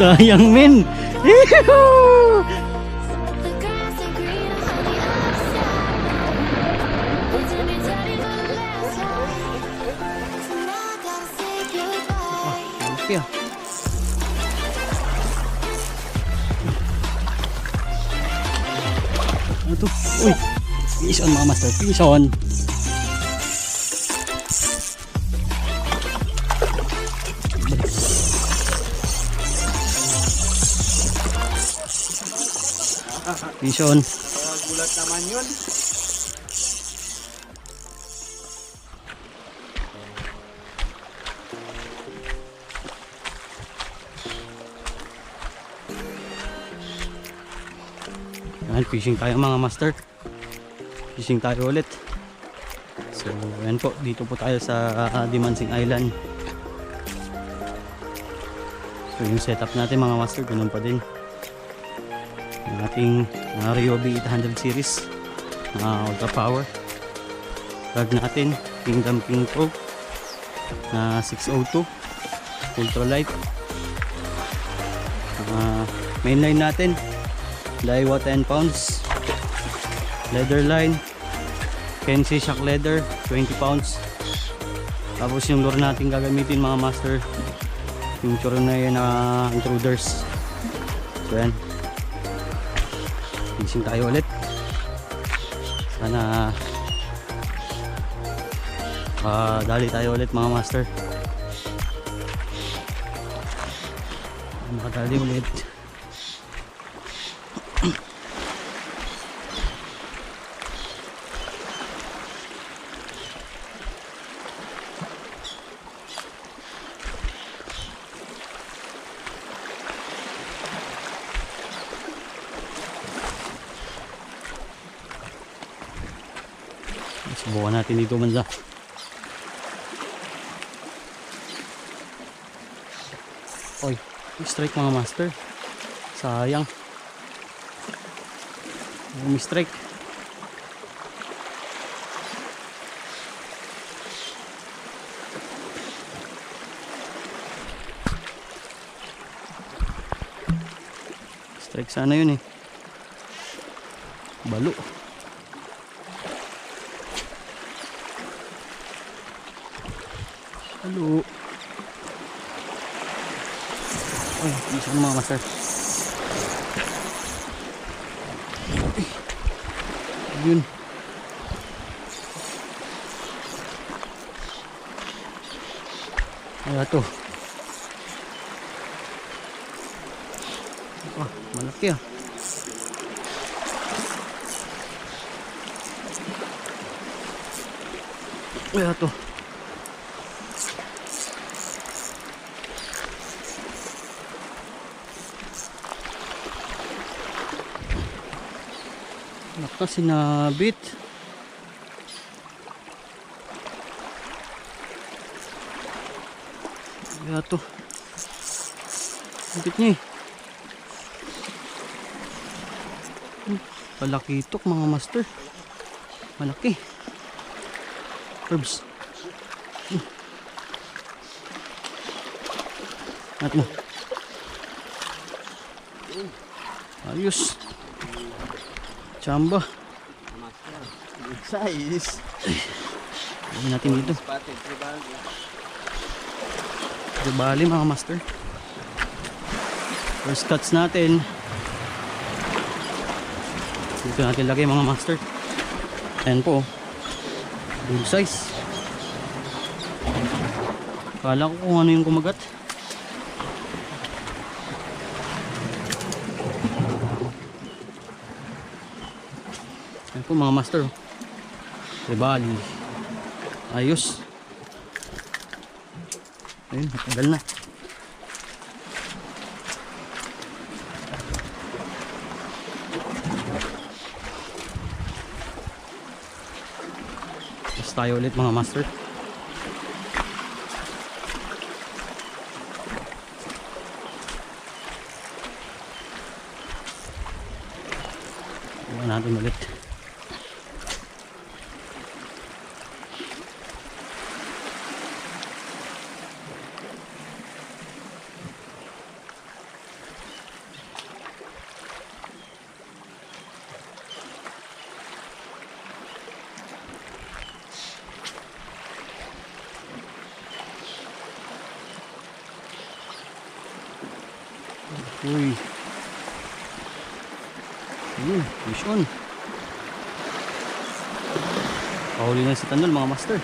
Sayang men. Yuhuu! Malaki ah. Ano to? Uy! Fish on mga master. Fish on. Fish on. Gulat naman yun. Yan, fishing tayo mga master. Fishing tayo ulit. So, yan po. Dito po tayo sa Dimansing Island. So, yung setup natin mga master, ganun pa din. Yung ating Ryobi 800 series. Ultra power. Rag natin, Kingdom King Pro na 602. Ultralight. Mainline natin. Daiwa 10 pounds. Leather line. Kenzi shock leather 20 pounds. Tapos yung lure natin gagamitin mga master, yung churo na yan na intruders. So yan, fishing tayo ulit. Sana dali tayo ulit mga master. Makadali ulit. Subukan natin dito manza. Oy, strike mga master. Sayang. Strike. Strike sana yun eh. Balo. Halo. Ay, bisa mga master. Yun. Ay, ito. Ah, malaki ah. Ay, ito. Sinabit. Kaya to. Sabit niya eh. Palakitok mga master. Malaki. Herbs. At mo. Ayos. Chamba. Size. Hindi natin dito. Tribali mga master. First cuts natin. Dito natin lagay mga master. Ayan po. Big size. Kala ko kung ano yung kumagat. Ayan po mga master. Tribali. Ayos. Ayun, matagal na. Tapos tayo ulit mga master. Iwan natin ulit. Uy. Ayun, fish on. Kahuli na si Tanol mga master.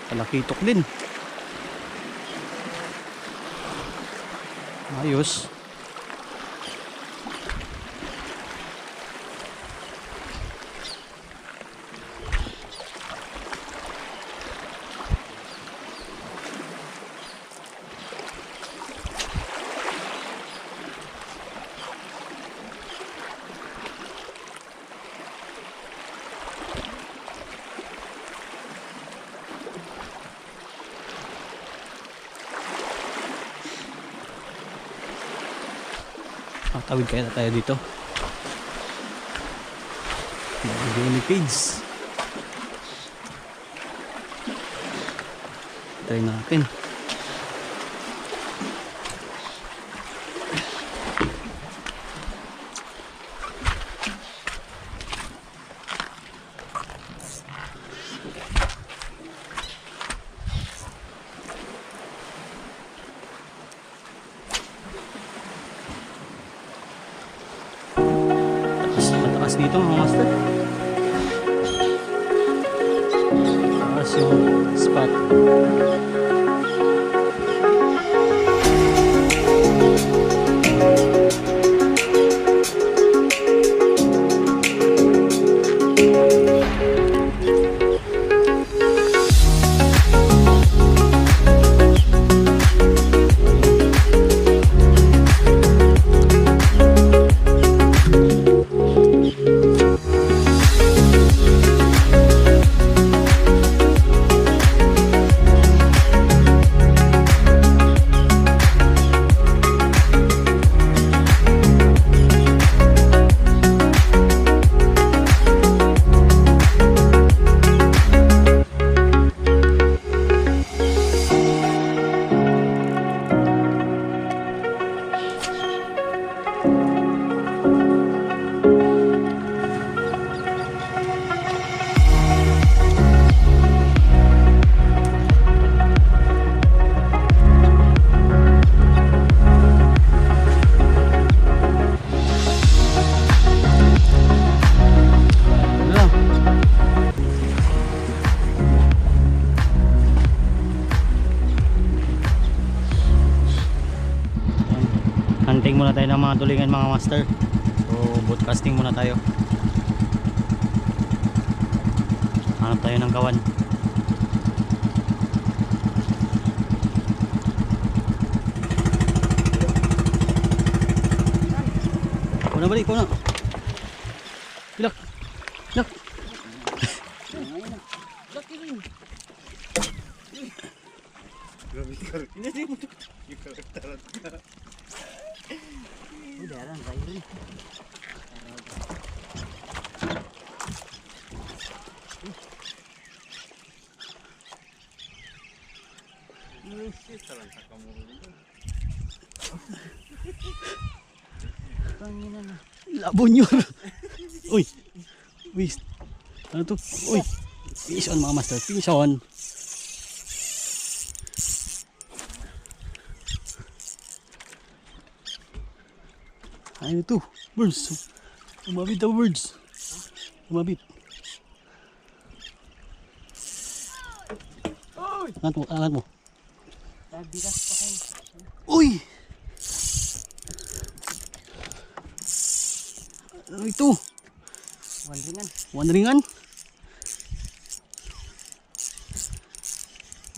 Talakitok din. Ayos. Tawid kaya tayo dito. Daily page. Try natin. Dito mga master, taas yung spot. Hunting muna tayo ng mga tulingan mga master. So broadcasting muna tayo. Hanap tayo ng kawan. Ikaw na balik, ikaw na. Bilak. Bilak. Udaran kayo. Labon yun. Uy. Uy. Ano to? Uy. Fish on mga master. Fish on. Ano to? Birds. Umabit daw birds. Umabit. Angat mo, angat mo. Uy! Ano ito? Wandringan. Wandringan?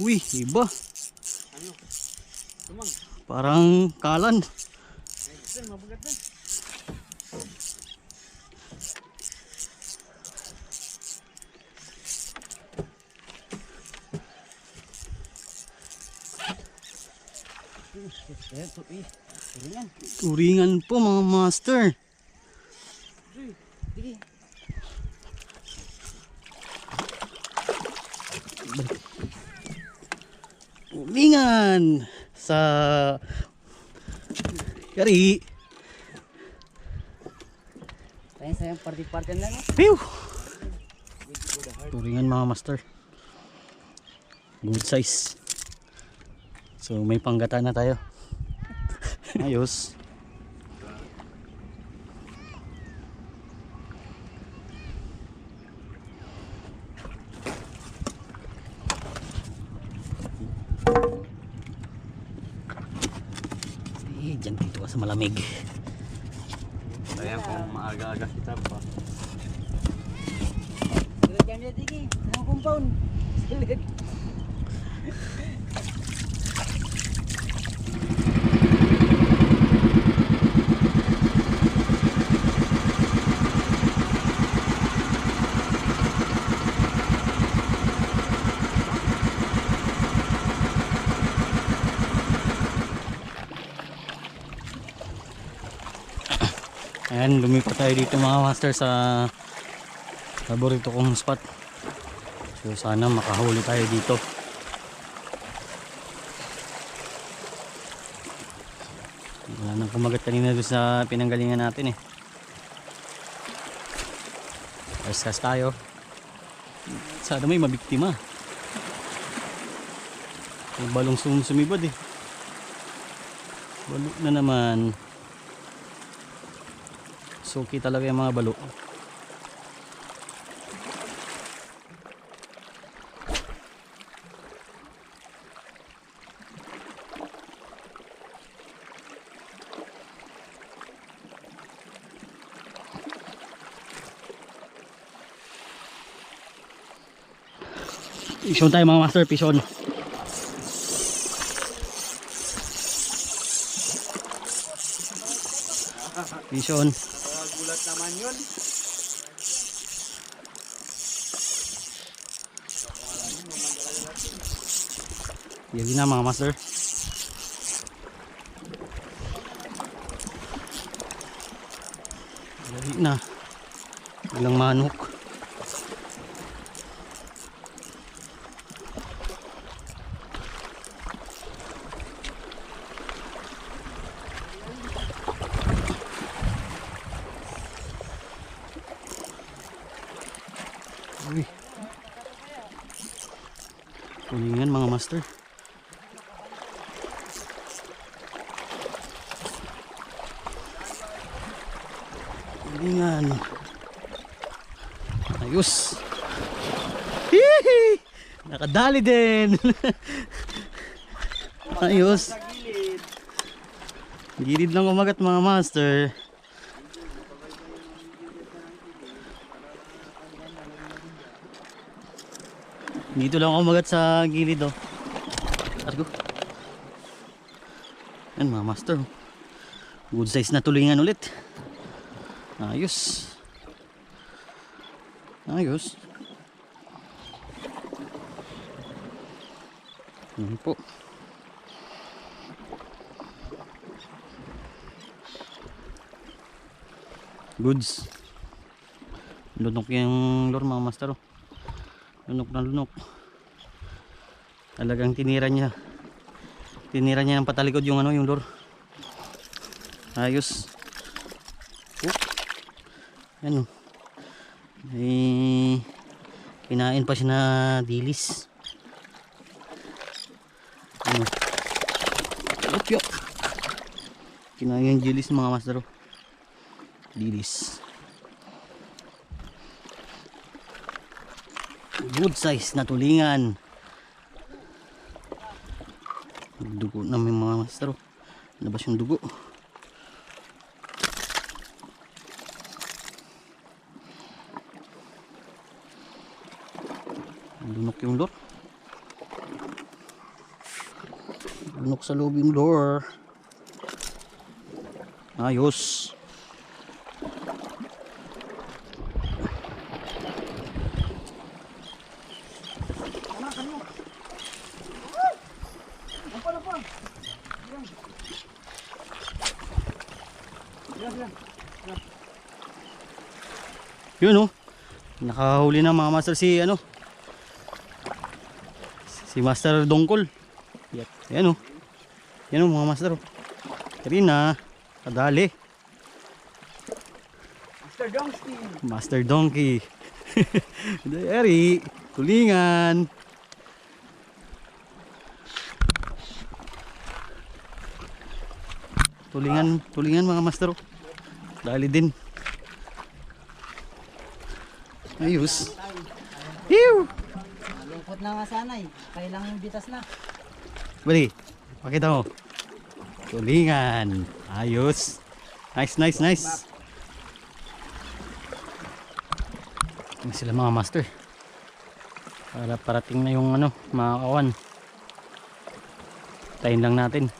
Uy, iba. Ano? Tumang. Parang kalan. Ay, mabugat na. Turingan po mga master. Turingan sa kari. Kaya sayang party-party lang. Pew! Turingan mga master. Good size. So may panggata na tayo. Ayos. Diyan dito ka sa malamig. Kaya kung maaga-aga kita pa. Sulit yan dyan, Tiki. Mga compound. Sulit. Ayan, lumipat tayo dito mga master sa paborito kong spot. So sana makahuli tayo dito. Wala nang kumagat kanina doon sa pinanggalingan natin eh. Kaskas tayo. Sana may mabiktima. Yung balong sumibad eh. Balo na naman. Suki talaga yung mga balo. Pison tayo mga master, pison. Pison. Gulat naman yun. Yan na mga master. Lagi na. Ilang manok. Uy. Tulingan mga master. Tulingan. Ayos. Hihi! Nakadali din. Ayos. Gilid lang kumagat mga master. Dito lang ako magat sa gilid oh. Argo. Yan mga master. Good size na tulingan ulit. Ayos. Ayos. Yan po. Goods. Lunok yung lure mga master oh. Lunok na lunok. Talagang tinira niya ng patalikod yung ano, yung lure. Ayos. Ano, may kinain pa siya na dilis. Ano, opyo, kinain yung dilis mga master. Dilis. Good size na tulingan. Dugo na may mga master. Labas yung dugo. Lunok yung lure. Lunok sa loob yung lure. Ayos. Yun oh. Nakahuli na mga master si ano. Si Master Dongkol. Yan oh. Yan oh mga master. Karina, kadali. Master Donkey. Master Donkey. Eri, tulingan. Tulingan mga master. Dali din. Ayos. Ew! Lungkot na nga sana eh. Kailangan yung bitas na. Bali, pakita mo. Tulingan. Ayos. Nice. Yan sila mga master. Para parating na yung mga kawan. Tayin lang natin.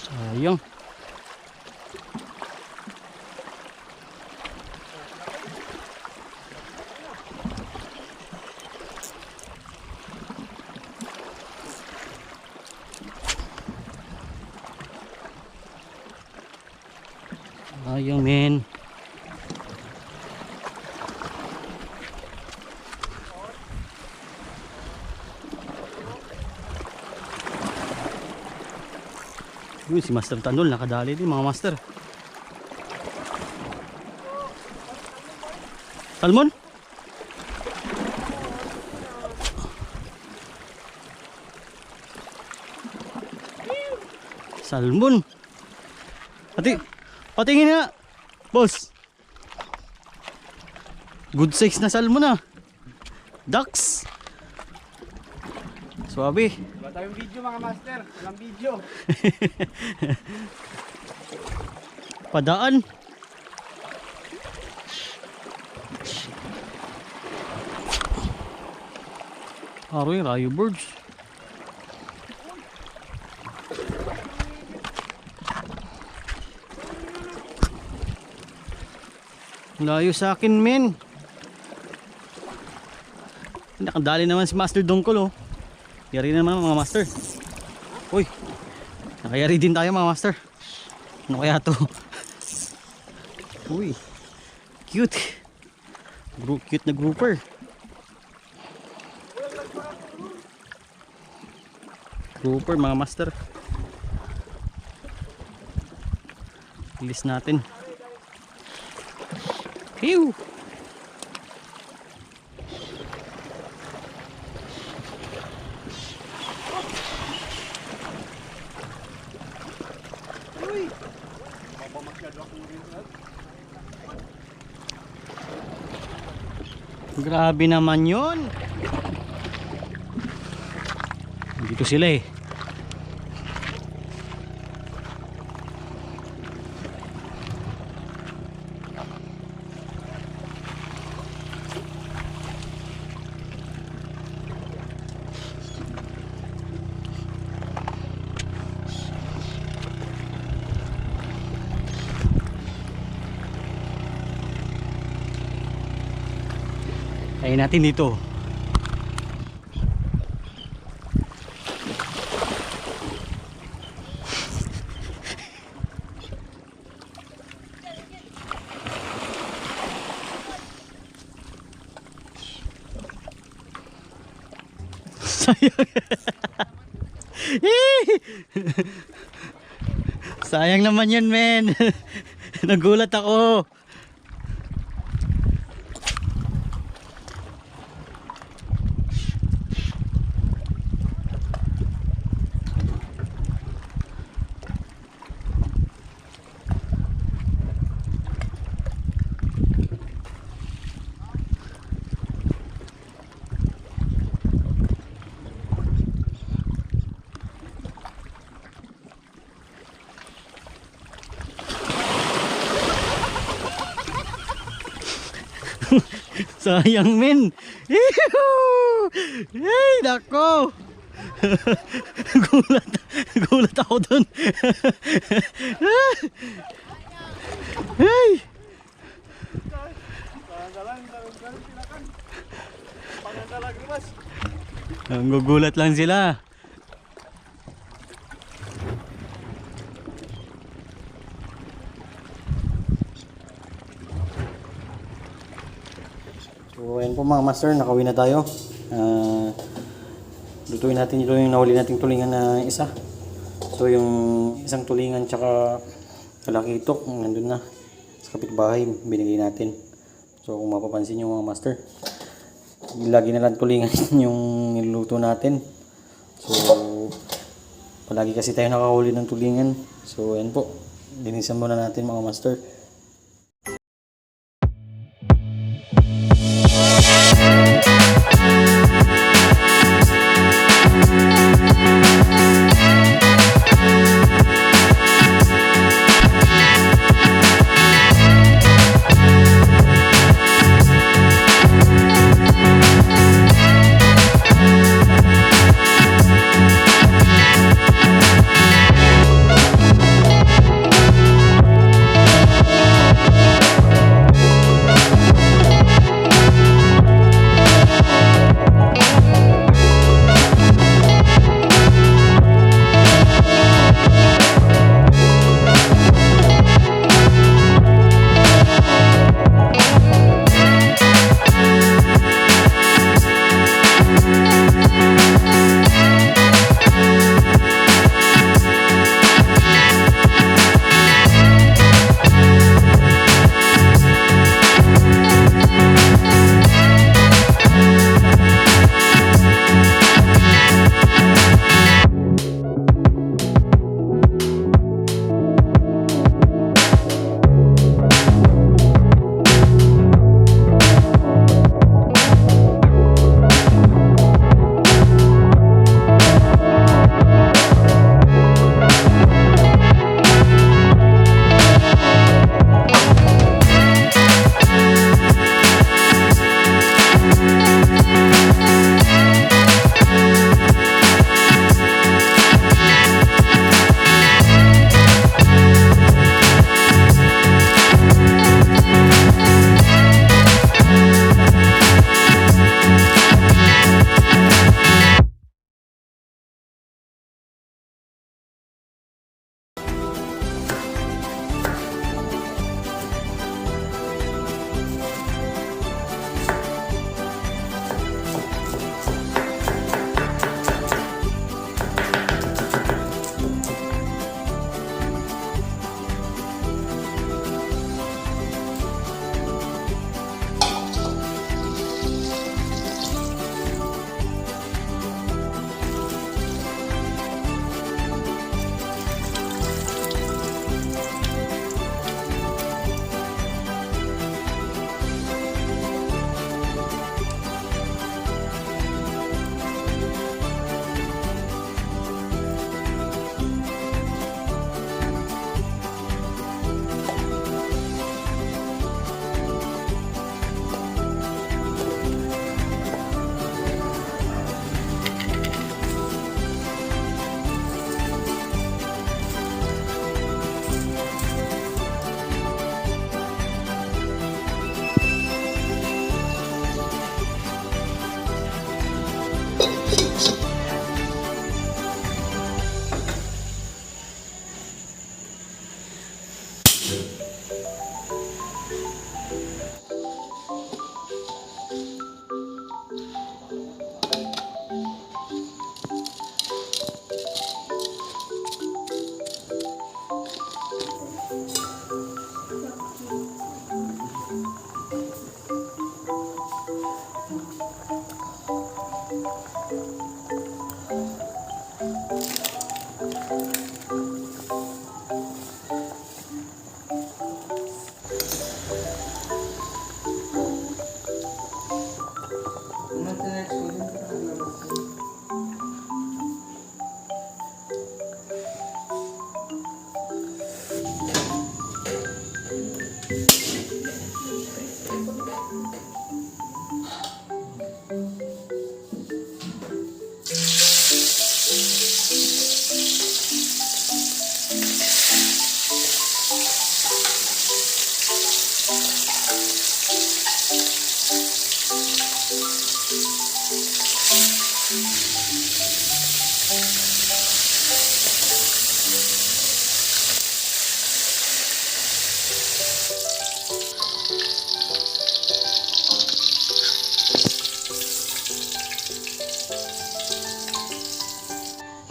Sayang. Sayang men. Yun, si Master Tanol nakadali din mga master. Salmon? Salmon. Patingin nga. Boss. Good size na salmon ah. Ducks. Swabe. Wala tayong video mga master. Walang video. Padaan. Aroy, rayo birds. Layo sa akin men. Nakadali naman si Master Dongkol oh. Yari naman mga master. Uy, nakayari din tayo mga master. Ano kaya to? Uy, cute. Cute na grouper. Grouper mga master. Release natin. Phew! Grabe naman yun. Dito sila eh. Kain natin dito. Sayang. Sayang naman yun men. Nagulat ako. Sayang men. Hey, nako. Gulat ako dun. Hey. Gugulat lang sila. So ayan po mga master, nakauwi na tayo. Lutuin natin ito yung nahuli nating tulingan na isa. So yung isang tulingan tsaka kalakitok, nandun na. sa kapitbahay, binigay natin. So kung mapapansin nyo mga master, lagi na lang tulingan yung niluluto natin. So palagi kasi tayo nakahuli ng tulingan. So ayan po, linisan muna natin mga master.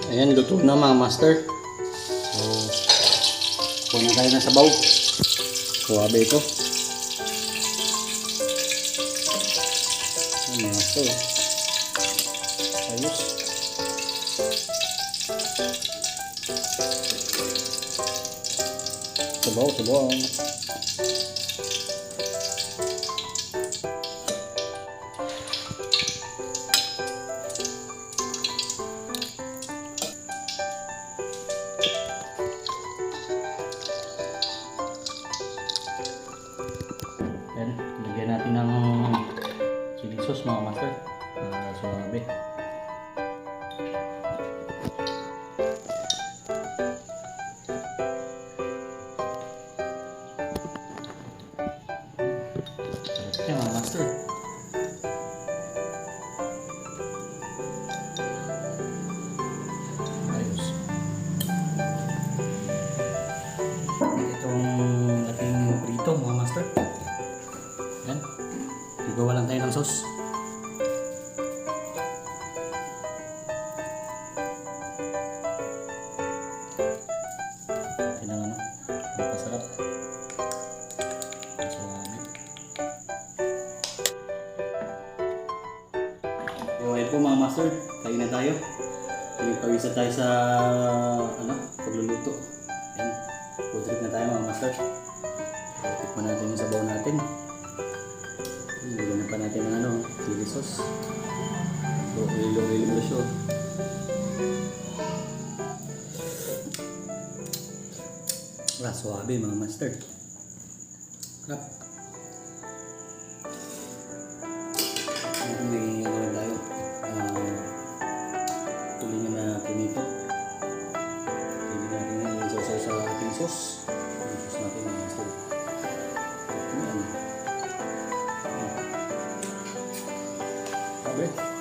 Ayan, luto na mga master. So, kuha na tayo ng sabaw. Swabe ito. Ano ito? Ayos. Sabaw, sabaw. Yan, lagyan natin ng chili sauce mga master. Swabe. Yan mga master. Ayos. Itong ating prito mga master. Yan. Igawa lang tayo ng sauce. Yan ang napasarap. Swabe. Okay po mga master, kain na tayo. Pawisa tayo sa pagluluto. Yan. Food trip na tayo mga master. Tikman natin yung sabaw natin. Lagyan pa natin ng chili sauce. So, ilo-ilo mo siya. Swabe mga master. Sarap. May tayo. Tulingan na pinito. Lagyan natin yung sauce sa ating sauce. Yung sauce natin mga master. Yan. Okay.